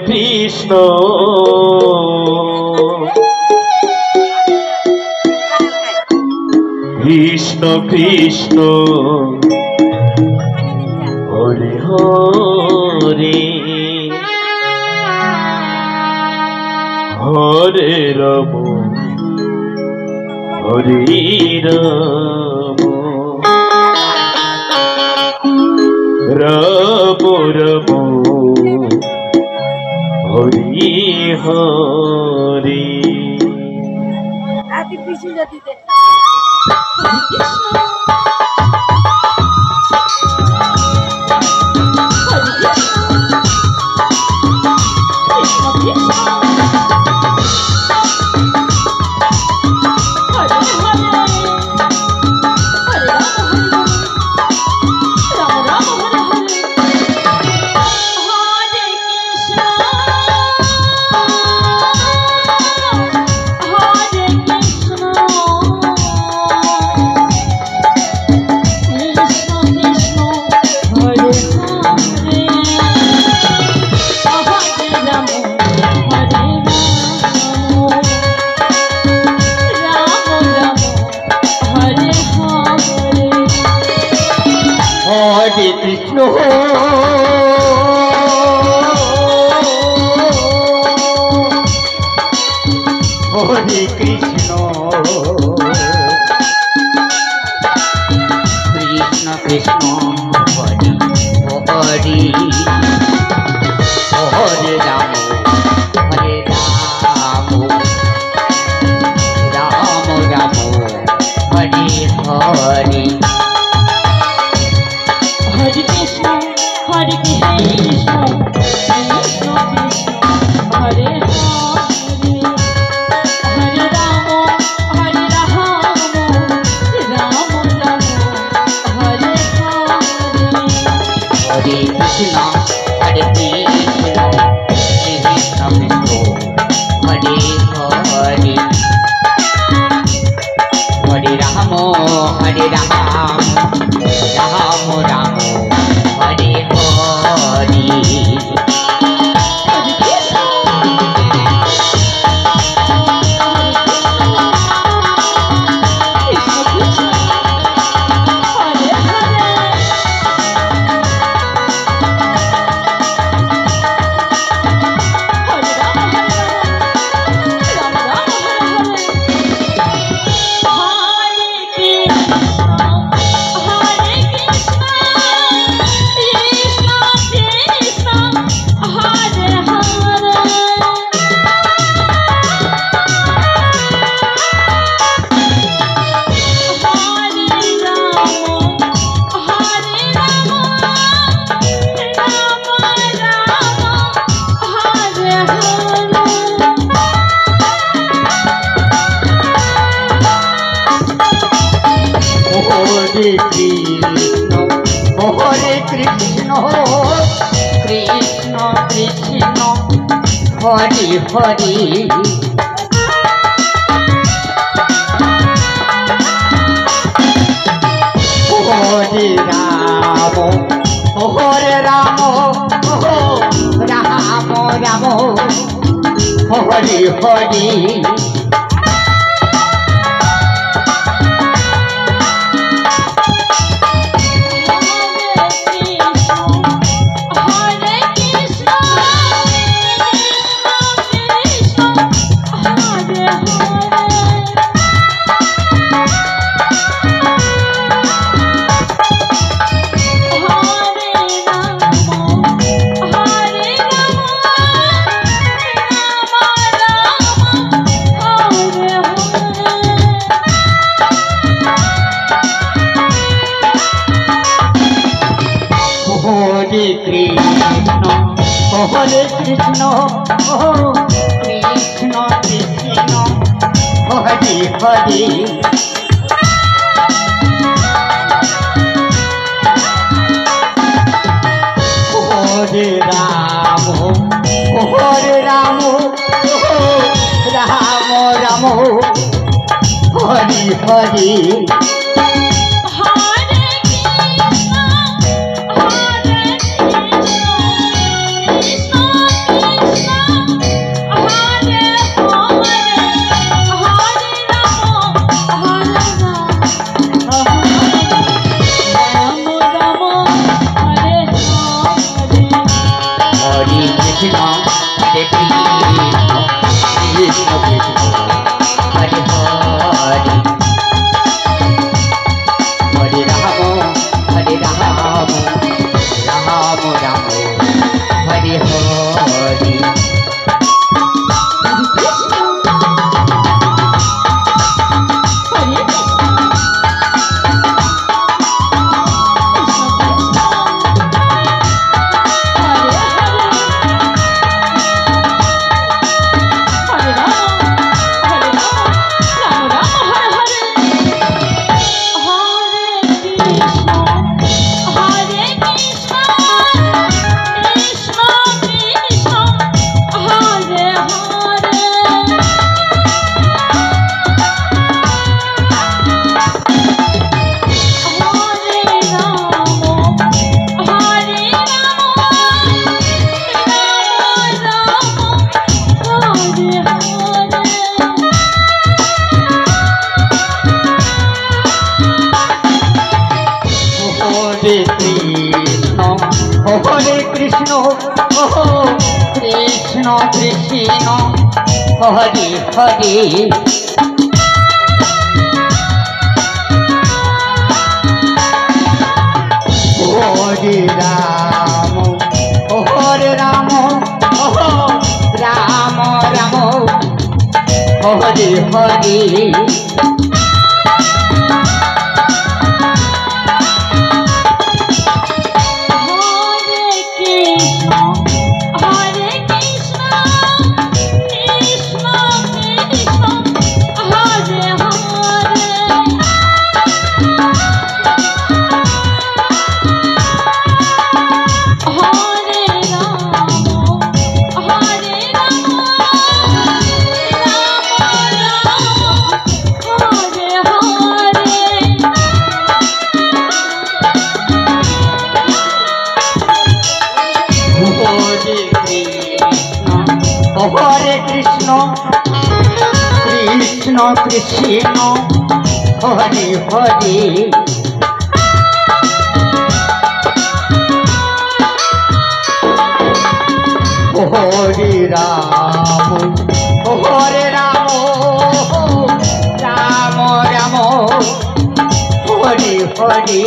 কৃষ্ণ কৃষ্ণ কৃষ্ণ হরে হরে হরে রাম হরে রাম রাম রাম হরে হরে আদি পিছু যেতে কৃষ্ণ হরে কৃষ্ণ কৃষ্ণ কৃষ্ণ হরে হরে হরে রাম হরে Ram Ram Ram Hare Hare Hare Krishna, Hare Krishna, Krishna Krishna, Hare Hare, Hare Rama, Hare Rama, Rama Rama, Hare Hare. Hare Krishna, Hare Krishna, Krishna Krishna, Hare Hare, Hare Rama, Hare Rama, Rama Rama, Hare Hare. Hare Krishna, Krishna Krishna, Hare Hare, Hare Rama, Hare Rama, Rama Rama, Hare Hare. Hare Krishna, Hare Krishna, Krishna Krishna, Hare Hare. Hare Rama, Hare Rama, Rama Rama, Hare Hare. Krishna হরে Krishna Krishna Krishna Hare Hare Hare Ram Ram Ram Ram Hare Hare Hare Krishna Krishna Krishna Hare Hare Hare Ram Ram Ram Hare Hare Hare Krishna Krishna Krishna Hare Hare Hare Ram Ram Ram Hare Hare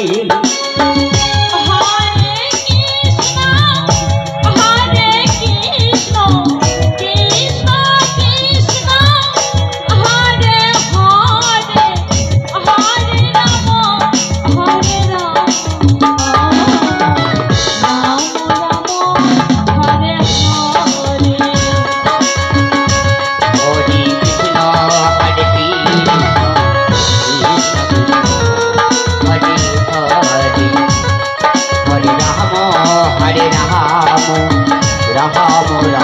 Hare Rama, Rama Rama.